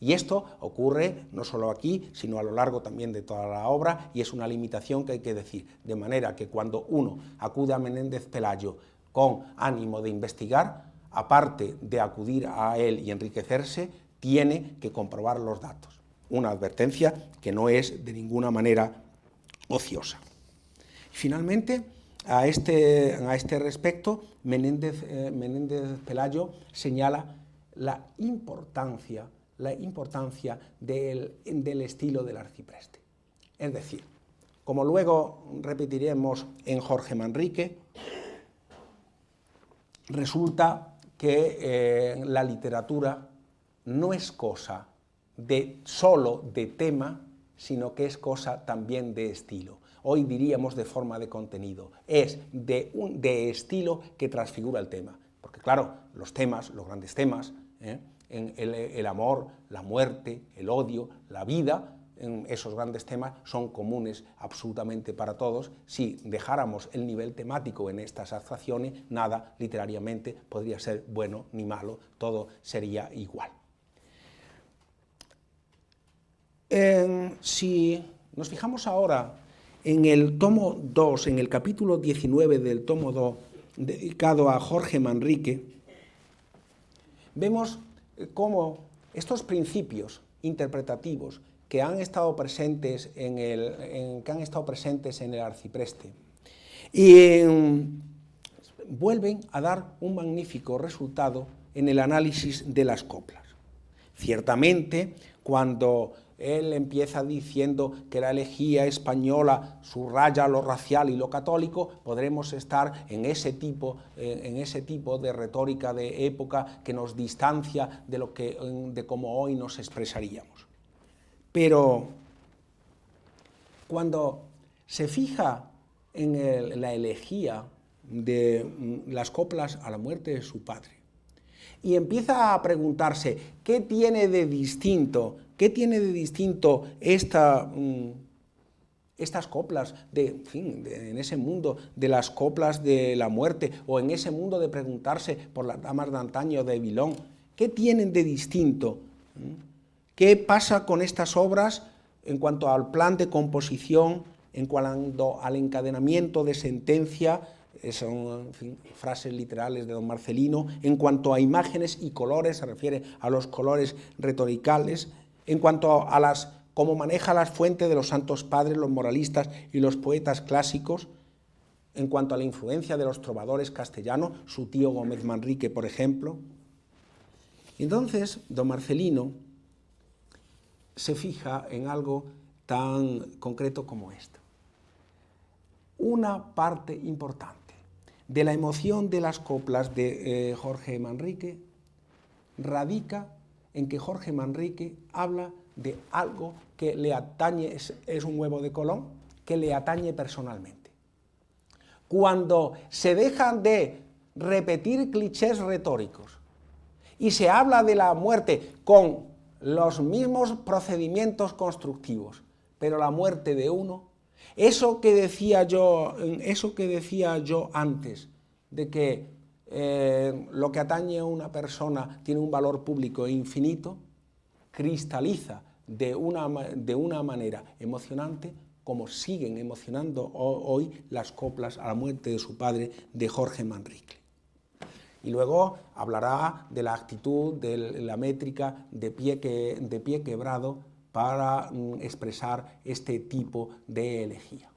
Y esto ocurre no solo aquí, sino a lo largo también de toda la obra, y es una limitación que hay que decir, de manera que cuando uno acude a Menéndez Pelayo con ánimo de investigar, aparte de acudir a él y enriquecerse, tiene que comprobar los datos. Una advertencia que no es de ninguna manera ociosa. Finalmente, a este respecto, Menéndez Pelayo señala la importancia del estilo del arcipreste. Es decir, como luego repetiremos en Jorge Manrique, resulta que la literatura no es cosa solo de tema, sino que es cosa también de estilo. Hoy diríamos de forma de contenido, es de estilo que transfigura el tema. Porque claro, los temas, los grandes temas, el amor, la muerte, el odio, la vida, esos grandes temas son comunes absolutamente para todos. Si dejáramos el nivel temático en estas abstracciones, nada literariamente podría ser bueno ni malo, todo sería igual. Si nos fijamos ahora en el tomo 2, en el capítulo 19 del tomo 2, dedicado a Jorge Manrique, vemos cómo estos principios interpretativos que han estado presentes en el arcipreste y vuelven a dar un magnífico resultado en el análisis de las coplas. Ciertamente, cuando él empieza diciendo que la elegía española subraya lo racial y lo católico, podremos estar en ese tipo de retórica de época que nos distancia de cómo hoy nos expresaríamos. Pero cuando se fija en la elegía de las coplas a la muerte de su padre y empieza a preguntarse qué tiene de distinto estas coplas en ese mundo de las coplas de la muerte, o en ese mundo de preguntarse por las damas de antaño de Vilón, ¿qué tienen de distinto? ¿Qué pasa con estas obras en cuanto al plan de composición, en cuanto al encadenamiento de sentencia? Son frases literales de don Marcelino. En cuanto a imágenes y colores, se refiere a los colores retoricales. En cuanto a cómo maneja las fuentes de los santos padres, los moralistas y los poetas clásicos. En cuanto a la influencia de los trovadores castellanos, su tío Gómez Manrique, por ejemplo. Entonces, don Marcelino se fija en algo tan concreto como esto. Una parte importante de la emoción de las coplas de Jorge Manrique radica en que Jorge Manrique habla de algo que le atañe, es un huevo de Colón, que le atañe personalmente. Cuando se dejan de repetir clichés retóricos y se habla de la muerte con los mismos procedimientos constructivos, pero la muerte de uno, eso que decía yo antes, de que lo que atañe a una persona tiene un valor público e infinito, cristaliza de una manera emocionante como siguen emocionando hoy las coplas a la muerte de su padre, de Jorge Manrique. Y luego hablará de la actitud, de la métrica de pie quebrado para expresar este tipo de elegía.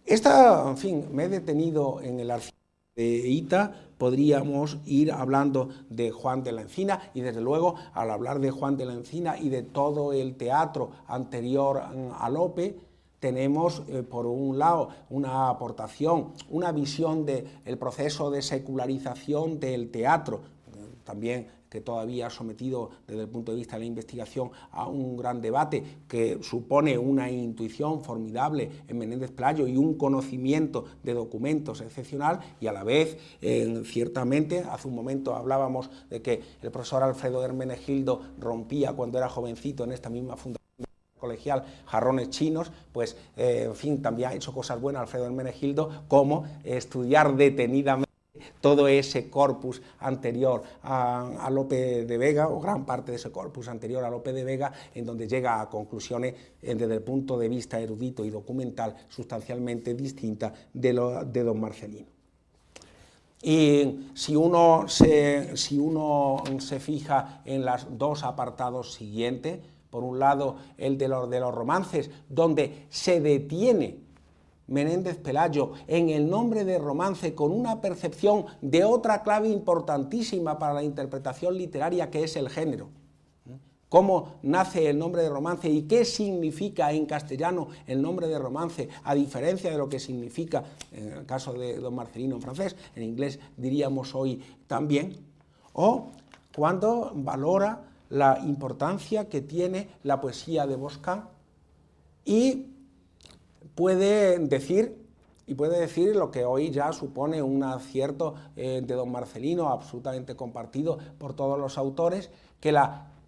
En fin, me he detenido en el archivo de Hita, podríamos ir hablando de Juan de la Encina, y desde luego al hablar de Juan de la Encina y de todo el teatro anterior a Lope, tenemos por un lado una aportación, una visión del proceso de secularización del teatro, también que todavía ha sometido desde el punto de vista de la investigación a un gran debate, que supone una intuición formidable en Menéndez Pelayo y un conocimiento de documentos excepcional, y a la vez, ciertamente, hace un momento hablábamos de que el profesor Alfredo Hermenegildo rompía cuando era jovencito en esta misma fundación colegial jarrones chinos, pues en fin, también ha hecho cosas buenas Alfredo Hermenegildo, como estudiar detenidamente todo ese corpus anterior a Lope de Vega, o gran parte de ese corpus anterior a Lope de Vega, en donde llega a conclusiones desde el punto de vista erudito y documental sustancialmente distintas de don Marcelino. Y si uno se fija en los dos apartados siguientes, por un lado el de los romances, donde se detiene Menéndez Pelayo en el nombre de romance con una percepción de otra clave importantísima para la interpretación literaria, que es el género. Cómo nace el nombre de romance y qué significa en castellano el nombre de romance, a diferencia de lo que significa en el caso de don Marcelino en francés, en inglés diríamos hoy también, o cuando valora la importancia que tiene la poesía de Boscán y puede decir lo que hoy ya supone un acierto de don Marcelino, absolutamente compartido por todos los autores, que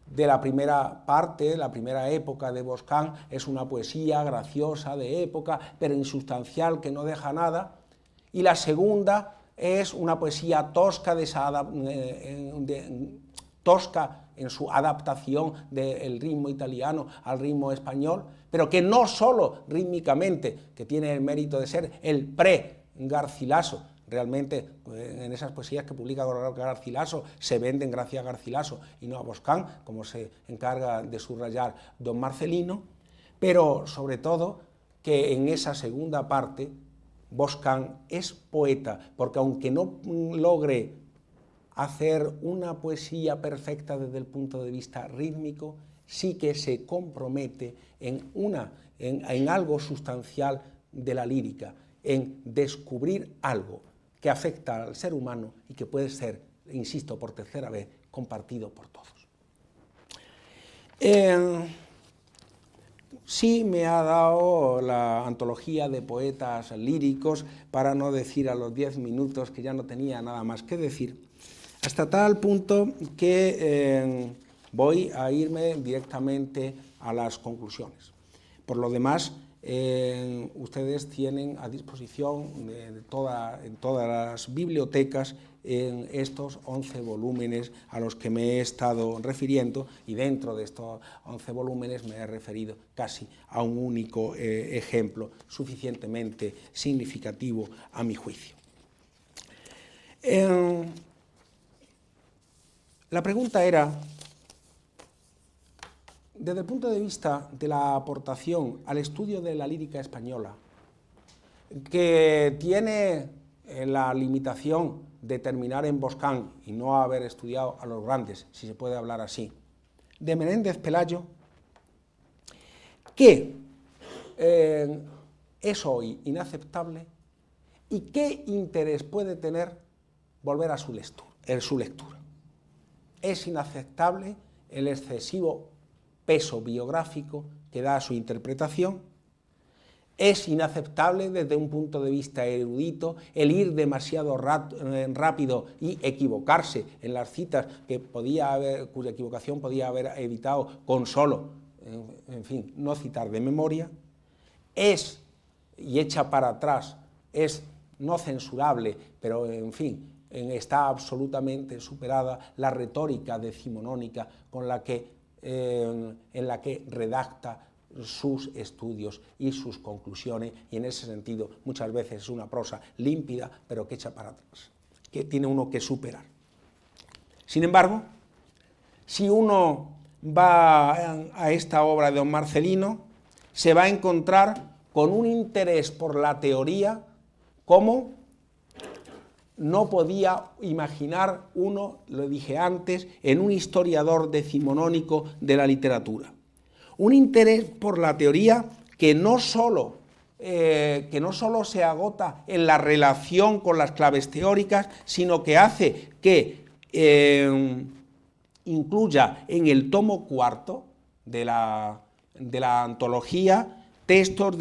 de la primera parte, la primera época de Boscán, es una poesía graciosa de época, pero insustancial, que no deja nada, y la segunda es una poesía tosca, tosca en su adaptación del ritmo italiano al ritmo español, pero que no solo rítmicamente, que tiene el mérito de ser el pre-Garcilaso, realmente en esas poesías que publica Garcilaso se venden gracias a Garcilaso y no a Boscán, como se encarga de subrayar don Marcelino, pero sobre todo que en esa segunda parte Boscán es poeta, porque aunque no logre hacer una poesía perfecta desde el punto de vista rítmico, sí que se compromete en algo sustancial de la lírica, en descubrir algo que afecta al ser humano y que puede ser, insisto por tercera vez, compartido por todos. Sí me ha dado la antología de poetas líricos, para no decir a los 10 minutos que ya no tenía nada más que decir, hasta tal punto que voy a irme directamente a las conclusiones. Por lo demás, ustedes tienen a disposición en todas las bibliotecas estos 11 volúmenes a los que me he estado refiriendo, y dentro de estos 11 volúmenes me he referido casi a un único ejemplo suficientemente significativo a mi juicio. La pregunta era, desde el punto de vista de la aportación al estudio de la lírica española, que tiene la limitación de terminar en Boscán y no haber estudiado a los grandes, si se puede hablar así, de Menéndez Pelayo, que es hoy inaceptable y qué interés puede tener volver a su lectura. Es inaceptable el excesivo peso biográfico que da a su interpretación. Es inaceptable desde un punto de vista erudito el ir demasiado rápido y equivocarse en las citas cuya equivocación podía haber evitado con solo, en fin, no citar de memoria. Es, y echa para atrás, es no censurable, pero en fin, está absolutamente superada la retórica decimonónica en la que redacta sus estudios y sus conclusiones, y en ese sentido muchas veces es una prosa límpida, pero que echa para atrás, que tiene uno que superar. Sin embargo, si uno va a esta obra de don Marcelino, se va a encontrar con un interés por la teoría como no podía imaginar uno, lo dije antes, en un historiador decimonónico de la literatura. Un interés por la teoría que no solo se agota en la relación con las claves teóricas, sino que hace que incluya en el tomo cuarto de la antología textos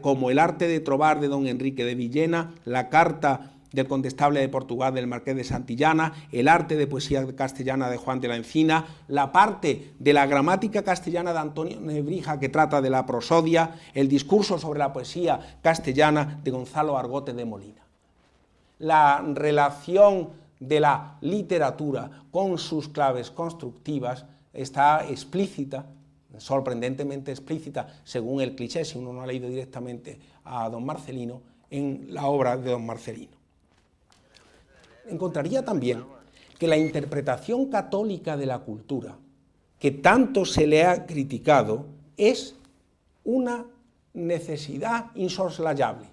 como El arte de trobar de don Enrique de Villena, la carta del condestable de Portugal del Marqués de Santillana, el arte de poesía castellana de Juan de la Encina, la parte de la gramática castellana de Antonio Nebrija que trata de la prosodia, el discurso sobre la poesía castellana de Gonzalo Argote de Molina. La relación de la literatura con sus claves constructivas está explícita, sorprendentemente explícita, según el cliché, si uno no ha leído directamente a don Marcelino, en la obra de don Marcelino. Encontraría también que la interpretación católica de la cultura, que tanto se le ha criticado, es una necesidad insoslayable,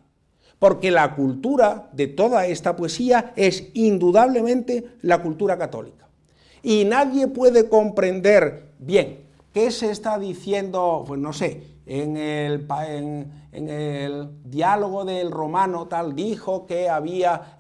porque la cultura de toda esta poesía es indudablemente la cultura católica. Y nadie puede comprender bien qué se está diciendo, pues no sé, en el diálogo del Romano tal, dijo que había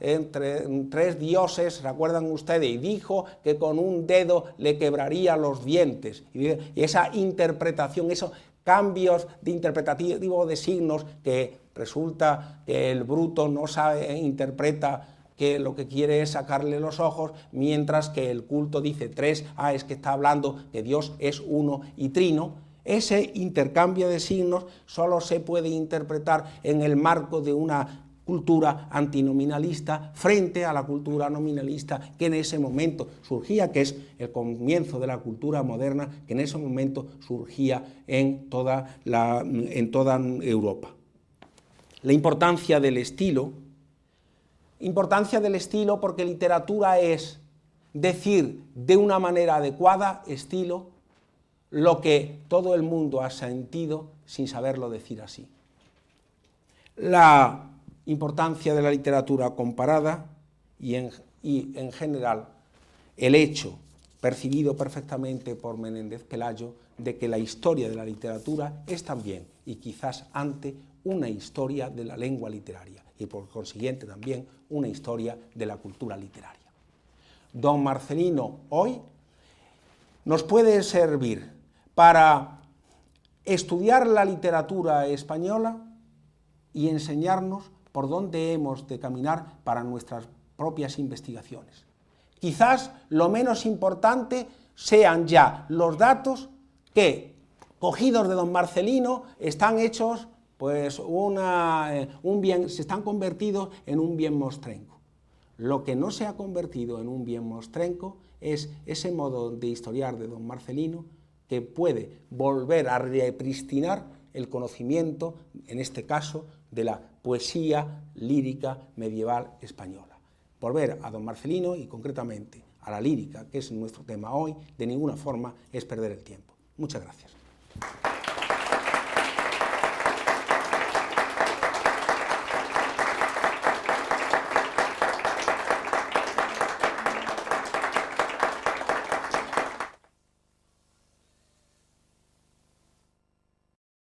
tres dioses, ¿recuerdan ustedes? Y dijo que con un dedo le quebraría los dientes. Y esa interpretación, esos cambios de interpretativo de signos que resulta que el bruto no sabe, interpreta que lo que quiere es sacarle los ojos, mientras que el culto dice tres, es que está hablando que Dios es uno y trino. Ese intercambio de signos solo se puede interpretar en el marco de una cultura antinominalista frente a la cultura nominalista que en ese momento surgía, que es el comienzo de la cultura moderna, que en ese momento surgía en toda Europa. La importancia del estilo porque literatura es decir de una manera adecuada, estilo, lo que todo el mundo ha sentido sin saberlo decir así. La importancia de la literatura comparada y en general el hecho percibido perfectamente por Menéndez Pelayo de que la historia de la literatura es también, y quizás antes, una historia de la lengua literaria y por consiguiente también una historia de la cultura literaria. Don Marcelino hoy nos puede servir para estudiar la literatura española y enseñarnos por dónde hemos de caminar para nuestras propias investigaciones. Quizás lo menos importante sean ya los datos que, cogidos de don Marcelino, están hechos, pues se están convertidos en un bien mostrenco. Lo que no se ha convertido en un bien mostrenco es ese modo de historiar de don Marcelino, que puede volver a repristinar el conocimiento, en este caso, de la poesía lírica medieval española. Volver a don Marcelino y concretamente a la lírica, que es nuestro tema hoy, de ninguna forma es perder el tiempo. Muchas gracias.